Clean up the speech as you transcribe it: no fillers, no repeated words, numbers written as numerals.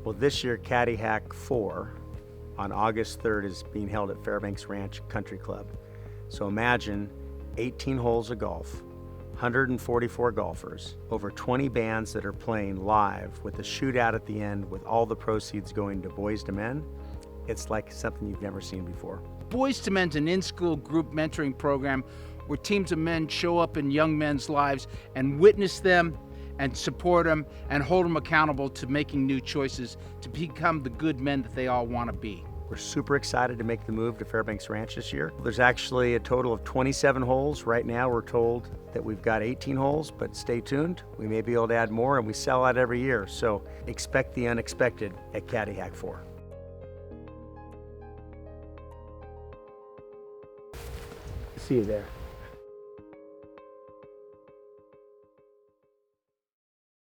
Well, this year, CaddyHack 4 on August 3rd is being held at Fairbanks Ranch Country Club. So imagine 18 holes of golf, 144 golfers, over 20 bands that are playing live with a shootout at the end with all the proceeds going to Boys to Men. It's like something you've never seen before. Boys to Men's an in-school group mentoring program where teams of men show up in young men's lives and witness them and support them and hold them accountable to making new choices to become the good men that they all want to be. We're super excited to make the move to Fairbanks Ranch this year. There's actually a total of 27 holes. Right now we're told that we've got 18 holes, but stay tuned. We may be able to add more, and we sell out every year. So expect the unexpected at CaddyHack 4. See you there.